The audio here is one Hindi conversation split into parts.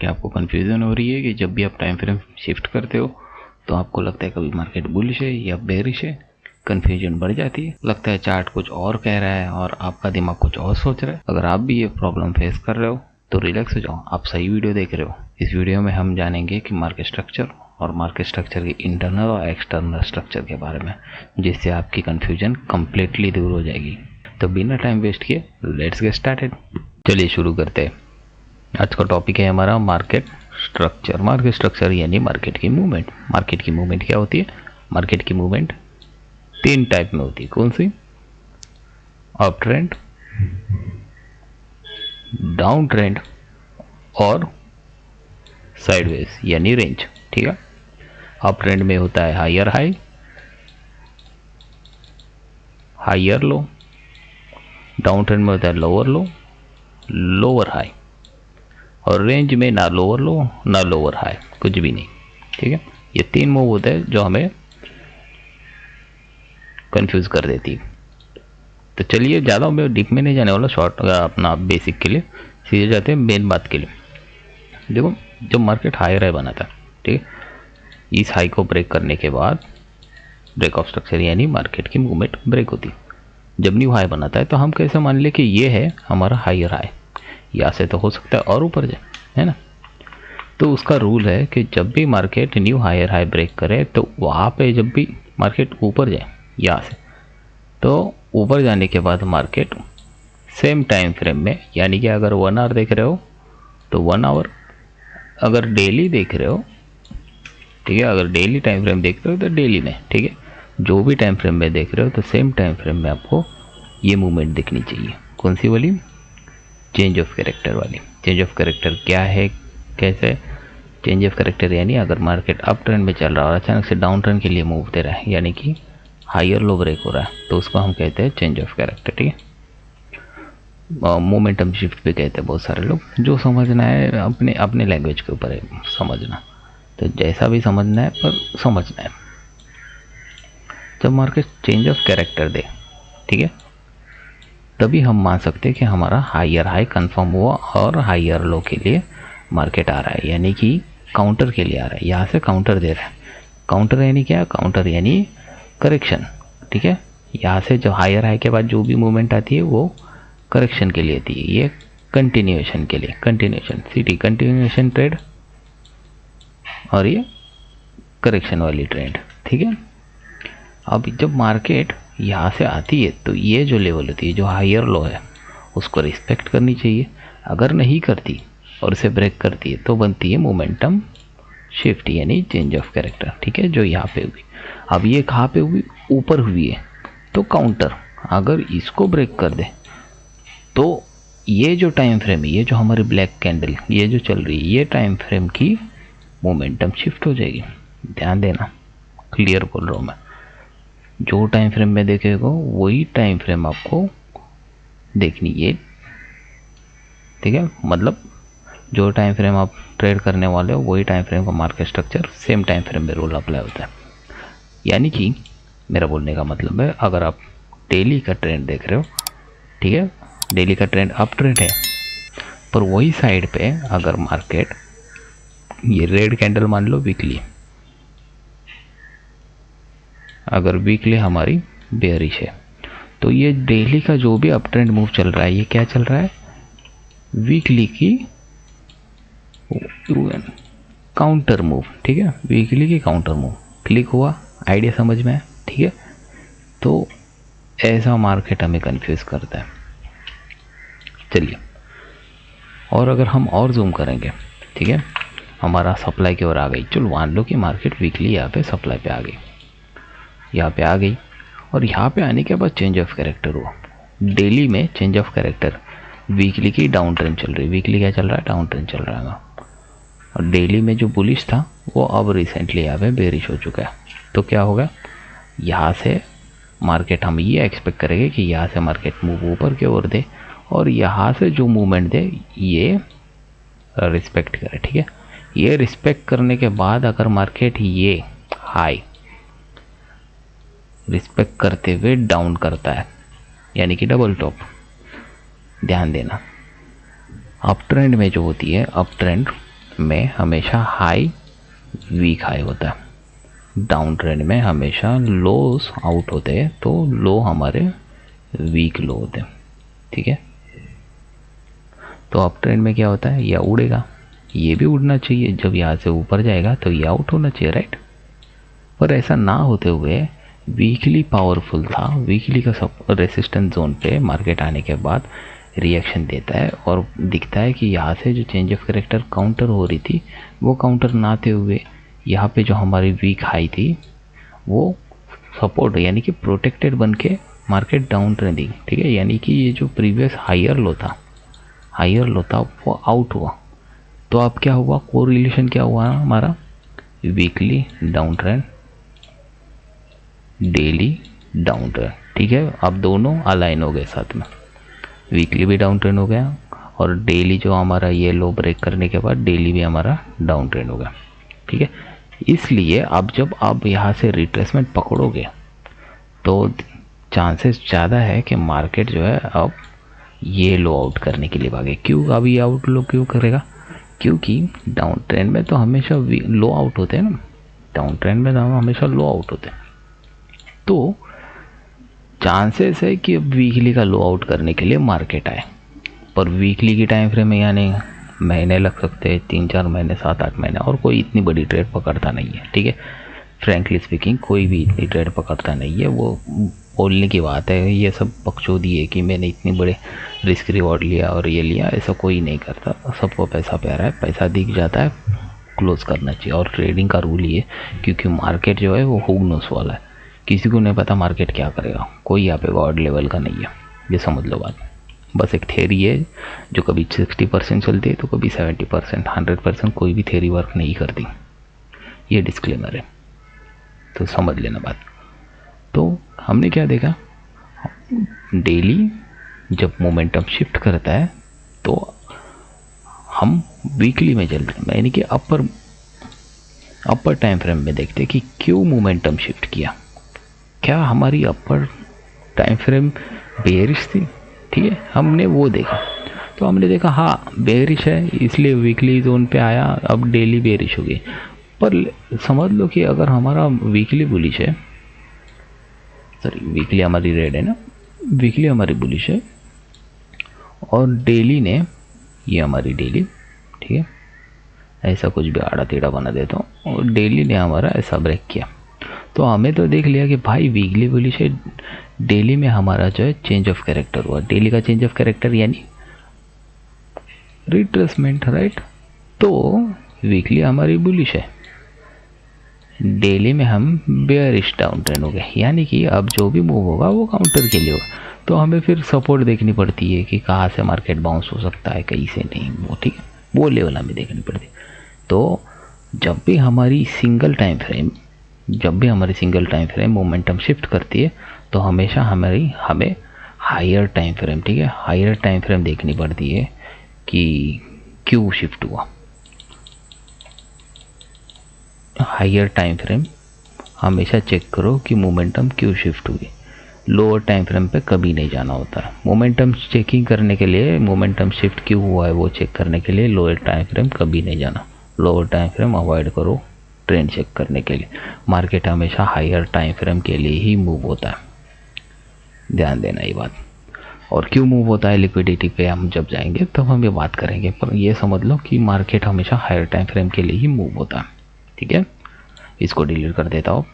क्या आपको कन्फ्यूज़न हो रही है कि जब भी आप टाइम फ्रेम शिफ्ट करते हो तो आपको लगता है कभी मार्केट बुलिश है या बेरिश है? कन्फ्यूजन बढ़ जाती है, लगता है चार्ट कुछ और कह रहा है और आपका दिमाग कुछ और सोच रहा है। अगर आप भी ये प्रॉब्लम फेस कर रहे हो तो रिलैक्स हो जाओ, आप सही वीडियो देख रहे हो। इस वीडियो में हम जानेंगे कि मार्केट स्ट्रक्चर और मार्केट स्ट्रक्चर के इंटरनल और एक्सटर्नल स्ट्रक्चर के बारे में, जिससे आपकी कन्फ्यूजन कम्प्लीटली दूर हो जाएगी। तो बिना टाइम वेस्ट किए लेट्स गेट स्टार्टेड। चलिए शुरू करते हैं। आज का टॉपिक है हमारा मार्केट स्ट्रक्चर। मार्केट स्ट्रक्चर यानी मार्केट की मूवमेंट। मार्केट की मूवमेंट क्या होती है? मार्केट की मूवमेंट 3 टाइप में होती है। कौन सी? अप ट्रेंड, डाउन ट्रेंड और साइडवेज यानी रेंज। ठीक है। अप ट्रेंड में होता है higher high, higher low. Down trend में होता है लोअर लो, लोअर हाई। और रेंज में ना लोअर लो ना लोअर हाई, कुछ भी नहीं। ठीक है। ये 3 मूव होते हैं जो हमें कंफ्यूज कर देती है। तो चलिए ज़्यादा मैं डीप में नहीं जाने वाला, शॉर्ट अपना बेसिक के लिए सीधे जाते हैं मेन बात के लिए। देखो, जब मार्केट हायर हाई बनाता है, ठीक है, इस हाई को ब्रेक करने के बाद ब्रेक ऑफ स्ट्रक्चर यानी मार्केट की मूवमेंट ब्रेक होती है। जब न्यू हाई बनाता है तो हम कैसे मान ले कि ये है हमारा हायर हाई, यहाँ से तो हो सकता है और ऊपर जाए, है ना। तो उसका रूल है कि जब भी market new higher high break करे तो वहाँ पे जब भी मार्केट ऊपर जाए यहाँ से, तो ऊपर जाने के बाद मार्केट सेम टाइम फ्रेम में, यानी कि अगर 1 आवर देख रहे हो तो 1 आवर, अगर डेली देख रहे हो, ठीक है, अगर डेली टाइम फ्रेम देख रहे हो तो डेली में, ठीक है, जो भी टाइम फ्रेम में देख रहे हो तो सेम टाइम फ्रेम में आपको ये मूवमेंट दिखनी चाहिए। कौन सी वाली? चेंज ऑफ कैरेक्टर वाली। चेंज ऑफ कैरेक्टर क्या है, कैसे? चेंज ऑफ कैरेक्टर यानी अगर मार्केट अप ट्रेंड में चल रहा है और अचानक से डाउन ट्रेंड के लिए मूव दे रहा है, यानी कि हायर लो ब्रेक हो रहा है, तो उसको हम कहते हैं चेंज ऑफ कैरेक्टर। ठीक है। मोमेंटम शिफ्ट भी कहते हैं बहुत सारे लोग। जो समझना है अपने अपने लैंग्वेज के ऊपर है समझना, तो जैसा भी समझना है पर समझना है। जब मार्केट चेंज ऑफ कैरेक्टर दे, ठीक है, तभी हम मान सकते हैं कि हमारा हायर हाई कंफर्म हुआ और हायर लो के लिए मार्केट आ रहा है, यानी कि काउंटर के लिए आ रहा है। यहाँ से काउंटर दे रहा है। काउंटर यानी क्या? काउंटर यानी करेक्शन। ठीक है। यहाँ से जो हायर हाई के बाद जो भी मूवमेंट आती है वो करेक्शन के लिए आती है, ये कंटिन्यूएशन के लिए। कंटिन्यूएशन सीटी कंटिन्यूएशन ट्रेड और ये करेक्शन वाली ट्रेंड। ठीक है। अब जब मार्केट यहाँ से आती है तो ये जो लेवल होती है, जो हायर लो है, उसको रिस्पेक्ट करनी चाहिए। अगर नहीं करती और इसे ब्रेक करती है तो बनती है मोमेंटम शिफ्ट यानी चेंज ऑफ कैरेक्टर। ठीक है, जो यहाँ पे हुई। अब ये कहाँ पे हुई? ऊपर हुई है, तो काउंटर। अगर इसको ब्रेक कर दे तो ये जो टाइम फ्रेम है, ये जो हमारी ब्लैक कैंडल ये जो चल रही है, ये टाइम फ्रेम की मोमेंटम शिफ्ट हो जाएगी। ध्यान देना, क्लियर बोल रहा हूँ मैं। जो टाइम फ्रेम में देखेगा वही टाइम फ्रेम आपको देखनी है। ठीक है, मतलब जो टाइम फ्रेम आप ट्रेड करने वाले हो वही टाइम फ्रेम का market structure same time frame में रूल अप्लाई होता है। यानी कि मेरा बोलने का मतलब है, अगर आप डेली का ट्रेंड देख रहे हो, ठीक है, डेली का ट्रेंड अप ट्रेंड है, पर वही साइड पे अगर मार्केट ये रेड कैंडल मान लो वीकली, अगर वीकली हमारी बेयरिश है, तो ये डेली का जो भी अप ट्रेंड मूव चल रहा है, ये क्या चल रहा है? वीकली की काउंटर मूव। ठीक है, वीकली की काउंटर मूव। क्लिक हुआ? आइडिया समझ में है? ठीक है। तो ऐसा मार्केट हमें कंफ्यूज करता है। चलिए, और अगर हम और जूम करेंगे, ठीक है, हमारा सप्लाई की ओर आ गई। चलो मान लो कि मार्केट वीकली यहाँ पे सप्लाई पे आ गई, यहाँ पे आ गई, और यहाँ पे आने के बाद चेंज ऑफ कैरेक्टर हुआ। डेली में चेंज ऑफ कैरेक्टर, वीकली की डाउन ट्रेंड चल रही, वीकली क्या चल रहा है? डाउन ट्रेंड चल रहा है। और डेली में जो बुलिश था वो अब रिसेंटली यहाँ पे बेरिश हो चुका है। तो क्या होगा? यहाँ से मार्केट, हम ये एक्सपेक्ट करेंगे कि यहाँ से मार्केट मूव ऊपर की ओर दे और यहाँ से जो मूवमेंट दे ये रिस्पेक्ट करे। ठीक है, ये रिस्पेक्ट करने के बाद अगर मार्केट ये हाई रिस्पेक्ट करते हुए डाउन करता है, यानी कि डबल टॉप, ध्यान देना, अप ट्रेंड में जो होती है, अप ट्रेंड में हमेशा हाई वीक हाई होता है, डाउन ट्रेंड में हमेशा लोस आउट होते हैं, तो लो हमारे वीक लो होते हैं, ठीक है। तो अप ट्रेंड में क्या होता है, यह उड़ेगा, ये भी उड़ना चाहिए, जब यहाँ से ऊपर जाएगा तो ये आउट होना चाहिए, राइट। पर ऐसा ना होते हुए वीकली पावरफुल था, वीकली का सब रेसिस्टेंस जोन पे मार्केट आने के बाद रिएक्शन देता है और दिखता है कि यहाँ से जो चेंज ऑफ कैरेक्टर काउंटर हो रही थी वो काउंटर ना आते हुए यहाँ पे जो हमारी वीक हाई थी वो सपोर्ट यानी कि प्रोटेक्टेड बन के मार्केट डाउन ट्रेंडिंग, ठीक है। यानी कि ये जो प्रीवियस हायर लो था वो आउट हुआ, तो अब क्या हुआ, कोरिलेशन क्या हुआ हमारा, weekly down trend, daily down trend, ठीक है। अब दोनों अलाइन हो गए साथ में, वीकली भी डाउन ट्रेंड हो गया और डेली जो हमारा ये लो ब्रेक करने के बाद डेली भी हमारा डाउन ट्रेंड हो गया, ठीक है। इसलिए अब जब आप यहाँ से रिट्रेसमेंट पकड़ोगे तो चांसेस ज़्यादा है कि मार्केट जो है अब ये लो आउट करने के लिए भागे। क्यों अब ये आउट लो क्यों करेगा, क्योंकि डाउन ट्रेंड में तो हमेशा लो आउट होते हैं ना, डाउन ट्रेंड में तो हमेशा लो आउट होते हैं, तो चांसेस है कि अब वीकली का लो आउट करने के लिए मार्केट आए। पर वीकली की टाइम फ्रेम में यानी महीने लग सकते हैं, 3-4 महीने, 7-8 महीने, और कोई इतनी बड़ी ट्रेड पकड़ता नहीं है, ठीक है। फ्रैंकली स्पीकिंग कोई भी इतनी ट्रेड पकड़ता नहीं है, वो बोलने की बात है, ये सब बकचोदी है कि मैंने इतनी बड़े रिस्क रिवॉर्ड लिया और ये लिया, ऐसा कोई नहीं करता। सबको पैसा प्यारा है, पैसा दिख जाता है क्लोज करना चाहिए। और ट्रेडिंग का रूल ये, क्योंकि मार्केट जो है वो हुगनोस वाला है, किसी को नहीं पता मार्केट क्या करेगा, कोई यहाँ पे गॉड लेवल का नहीं है, ये समझ लो बात। बस एक थेरी है जो कभी 60% चलती है तो कभी 70%, 100% कोई भी थेरी वर्क नहीं करती, ये डिस्क्लेमर है, तो समझ लेना बात। तो हमने क्या देखा, डेली जब मोमेंटम शिफ्ट करता है तो हम वीकली में चलते हैं, यानी कि अपर टाइम फ्रेम में देखते हैं कि क्यों मोमेंटम शिफ्ट किया, क्या हमारी अपर टाइम फ्रेम बेयरिश थी, ठीक है। हमने वो देखा, तो हमने देखा हाँ बेयरिश है, इसलिए वीकली जोन पे आया, अब डेली बेयरिश हो गई। पर समझ लो कि अगर हमारा वीकली बुलिश है, सॉरी वीकली हमारी रेड है ना, वीकली हमारी बुलिश है और डेली ने, ये हमारी डेली, ठीक है, ऐसा कुछ भी आड़ा टेढ़ा बना देता हूँ, और डेली ने हमारा ऐसा ब्रेक किया, तो हमें तो देख लिया कि भाई वीकली बुलिश है, डेली में हमारा जो है चेंज ऑफ कैरेक्टर हुआ। डेली का चेंज ऑफ कैरेक्टर यानी रिट्रेसमेंट, राइट। तो वीकली हमारी बुलिश है, डेली में हम बेयरिश डाउन ट्रेंड हो गए, यानी कि अब जो भी मूव होगा वो काउंटर के लिए होगा। तो हमें फिर सपोर्ट देखनी पड़ती है कि कहाँ से मार्केट बाउंस हो सकता है, कहीं से नहीं, वो ठीक है, वो लेवल हमें देखनी पड़ती है। तो जब भी हमारी single time frame momentum shift करती है तो हमेशा हमें हायर टाइम फ्रेम, ठीक है, हायर टाइम फ्रेम देखनी पड़ती है कि क्यों शिफ्ट हुआ। हायर टाइम फ्रेम हमेशा चेक करो कि मोमेंटम क्यों शिफ्ट हुई, लोअर टाइम फ्रेम पे कभी नहीं जाना होता है। मोमेंटम चेकिंग करने के लिए, मोमेंटम शिफ्ट क्यों हुआ है वो चेक करने के लिए लोअर टाइम फ्रेम कभी नहीं जाना, लोअर टाइम फ्रेम अवॉइड करो ट्रेंड चेक करने के लिए। मार्केट हमेशा हायर टाइम फ्रेम के लिए ही मूव होता है, ध्यान देना ये बात। और क्यों मूव होता है लिक्विडिटी पे हम जब जाएंगे तब हम ये बात करेंगे, पर ये समझ लो कि मार्केट हमेशा हायर टाइम फ्रेम के लिए ही मूव होता है, ठीक है। इसको डिलीट कर देता हूँ।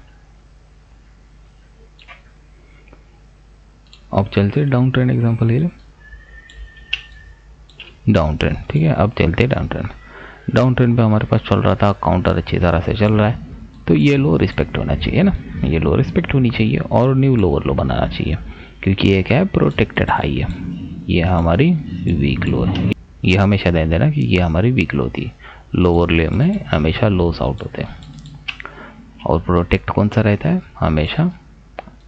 अब चलते डाउन ट्रेंड, एग्जांपल ले लो, डाउन ट्रेंड, ठीक है। अब चलते डाउन ट्रेंड, डाउन ट्रेंड पे हमारे पास चल रहा था, काउंटर अच्छी तरह से चल रहा है, तो ये लो रिस्पेक्ट होना चाहिए ना, ये लो रिस्पेक्ट होनी चाहिए और न्यू लोअर लो बनाना चाहिए, क्योंकि ये क्या है, प्रोटेक्टेड हाई है, ये हमारी वीक लो है। ये हमेशा ध्यान देना कि ये हमारी वीक लो थी, लोअर ले में हमेशा लॉस आउट होते हैं, और प्रोटेक्ट कौन सा रहता है, हमेशा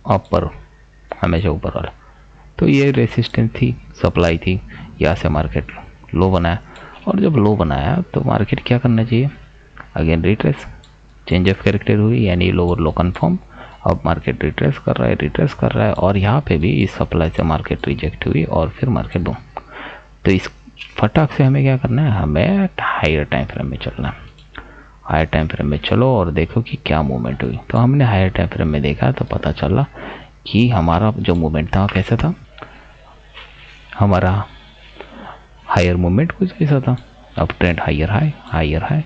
अपर, हमेशा ऊपर वाला। तो ये रेसिस्टेंस थी, सप्लाई थी, यहाँ से मार्केट लो बनाया, और जब लो बनाया तो मार्केट क्या करना चाहिए, again retrace, change of character हुई यानी लोअर लो कन्फर्म, अब मार्केट रिट्रेस कर रहा है, और यहाँ पे भी इस सप्लाई से मार्केट रिजेक्ट हुई और फिर मार्केट बूम। तो इस फटाक से हमें क्या करना है, हमें हायर टाइम फ्रेम में चलना है। हायर टाइम फ्रेम में चलो और देखो कि क्या मूवमेंट हुई। तो हमने हायर टाइम फ्रेम में देखा तो पता चला कि हमारा जो मूवमेंट था कैसा था, हमारा हायर मूवमेंट कुछ ऐसा था, अब trend higher high higher high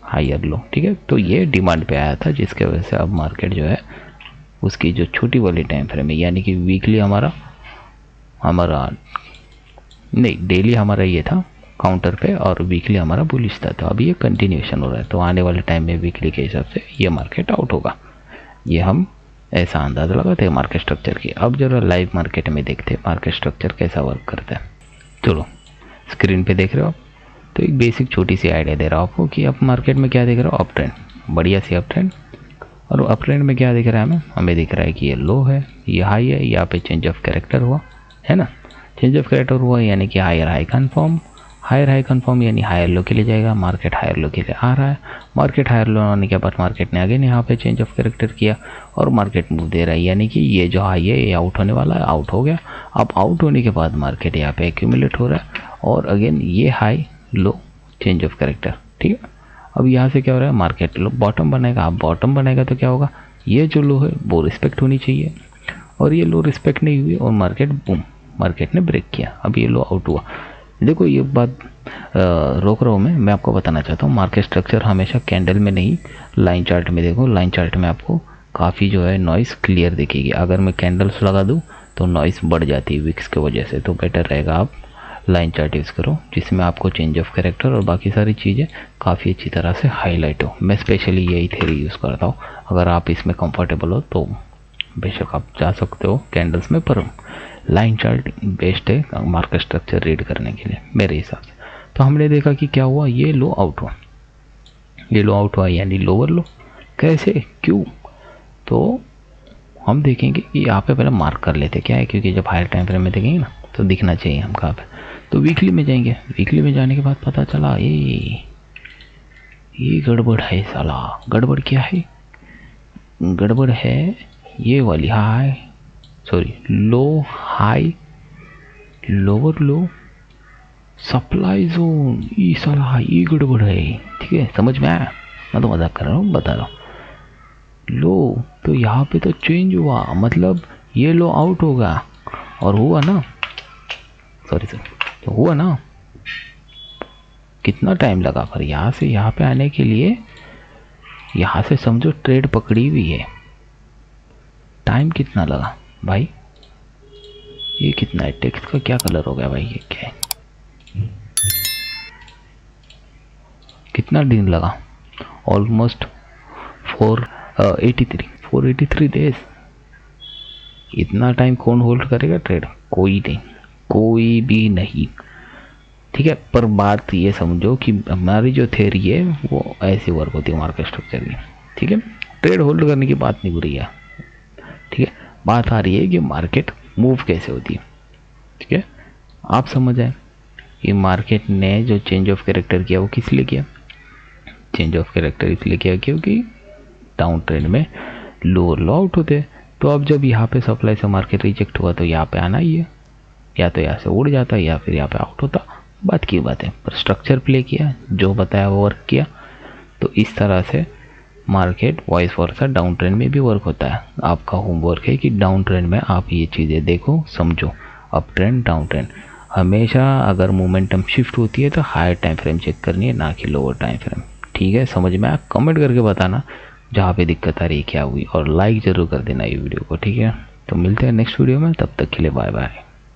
higher low. ठीक है, तो ये डिमांड पे आया था जिसके वजह से अब मार्केट जो है उसकी जो छोटी वाली टाइम फ्रेम है, यानी कि वीकली हमारा नहीं डेली हमारा ये था काउंटर पे और वीकली हमारा बुलिश था। तो अभी ये कंटिन्यूएशन हो रहा है, तो आने वाले टाइम में वीकली के हिसाब से ये मार्केट आउट होगा। ये हम ऐसा अंदाज़ा लगाते हैं मार्केट स्ट्रक्चर की। अब जरा लाइव मार्केट में देखते हैं मार्केट स्ट्रक्चर कैसा वर्क करता है। चलो स्क्रीन पे देख रहे हो आप, तो एक बेसिक छोटी सी आइडिया दे रहा हूँ आपको कि आप मार्केट में क्या देख रहे हो, अप ट्रेंड, बढ़िया सी अप ट्रेंड। और अप ट्रेंड में क्या दिख रहा है हमें दिख रहा है कि ये लो है, ये हाई है, यहाँ पे चेंज ऑफ कैरेक्टर हुआ है ना, चेंज ऑफ कैरेक्टर हुआ यानी कि higher high confirm, higher high confirm यानी हायर लो के लिए जाएगा, मार्केट हायर लो के लिए आ रहा है। मार्केट हायर लो आने के बाद मार्केट ने अगेन यहाँ पे चेंज ऑफ कैरेक्टर किया और मार्केट मूव दे रहा है, यानी कि ये जो हाई है ये आउट होने वाला है, आउट हो गया। अब आउट होने के बाद मार्केट यहाँ पे एक्यूमुलेट हो रहा है और अगेन ये high low change of character. ठीक है, अब यहाँ से क्या हो रहा है, मार्केट लो बॉटम बनाएगा। अब बॉटम बनाएगा तो क्या होगा, ये जो लो है वो रिस्पेक्ट होनी चाहिए और ये लो रिस्पेक्ट नहीं हुई और मार्केट बूम, मार्केट ने ब्रेक किया, अब ये लो आउट हुआ। देखो ये बात रोक रहा हूँ मैं आपको बताना चाहता हूँ मार्केट स्ट्रक्चर हमेशा कैंडल में नहीं, लाइन चार्ट में देखो। लाइन चार्ट में आपको काफ़ी जो है नॉइस क्लियर दिखेगी। अगर मैं कैंडल्स लगा दूँ तो नॉइस बढ़ जाती है विक्स की वजह से, तो बेटर रहेगा आप लाइन चार्ट यूज़ करो जिसमें आपको चेंज ऑफ कैरेक्टर और बाकी सारी चीज़ें काफ़ी अच्छी तरह से हाईलाइट हो। मैं स्पेशली यही थ्योरी यूज़ करता हूँ। अगर आप इसमें कंफर्टेबल हो तो बेशक आप जा सकते हो कैंडल्स में, पर लाइन चार्ट बेस्ट है मार्केट स्ट्रक्चर रीड करने के लिए मेरे हिसाब से। तो हमने देखा कि क्या हुआ, ये लो आउट हुआ, ये लो आउट हुआ यानी लोअर लो। कैसे, क्यों, तो हम देखेंगे कि यहाँ पे पहले मार्क कर लेते क्या है, क्योंकि जब हायर टाइम फ्रेम में देखेंगे ना तो दिखना चाहिए हम कहाँ पे। तो वीकली में जाएंगे, वीकली में जाने के बाद पता चला ये गड़बड़ है साला। गड़बड़ क्या है, गड़बड़ है ये वाली high, sorry low high lower low supply zone, ये साला ये गड़बड़ है। ठीक है, समझ में आया, मैं तो मजाक कर रहा हूँ, बता रहा हूँ। लो तो यहाँ पे तो चेंज हुआ, मतलब ये लो आउट होगा और हुआ ना, सॉरी तो हुआ ना। कितना टाइम लगा पर यहाँ से यहाँ पे आने के लिए, यहाँ से समझो ट्रेड पकड़ी हुई है, टाइम कितना लगा भाई, ये कितना है, टेक्स्ट का क्या कलर हो गया भाई, ये क्या है, कितना दिन लगा, ऑलमोस्ट 483 डेज। इतना टाइम कौन होल्ड करेगा ट्रेड, कोई नहीं, कोई भी नहीं। ठीक है, पर बात ये समझो कि हमारी जो थ्योरी है वो ऐसी वर्क होती है मार्केट स्ट्रक्चर की। ठीक है, ट्रेड होल्ड करने की बात नहीं हो रही है। ठीक है, बात आ रही है कि मार्केट मूव कैसे होती है। ठीक है, आप समझ आए कि मार्केट ने जो चेंज ऑफ कैरेक्टर किया वो किस लिए किया, चेंज ऑफ कैरेक्टर इसलिए किया क्योंकि डाउन ट्रेंड में लोअर लो आउट होते। तो अब जब यहाँ पे सप्लाई से मार्केट रिजेक्ट हुआ तो यहाँ पे आना ही है, या तो यहाँ से उड़ जाता या फिर यहाँ पे आउट होता, बात की बात है। पर स्ट्रक्चर प्ले किया, जो बताया वो वर्क किया। तो इस तरह से मार्केट वॉइस वर्सा डाउन ट्रेंड में भी वर्क होता है। आपका होमवर्क है कि डाउन ट्रेंड में आप ये चीज़ें देखो, समझो, अप ट्रेंड डाउन ट्रेंड। हमेशा अगर मोमेंटम शिफ्ट होती है तो हायर टाइम फ्रेम चेक करनी है, ना कि लोअर टाइम फ्रेम। ठीक है, समझ में आया, कमेंट करके बताना जहाँ पे दिक्कत आ रही है क्या हुई, और लाइक ज़रूर कर देना ये वीडियो को। ठीक है, तो मिलते हैं नेक्स्ट वीडियो में, तब तक के लिए बाय बाय।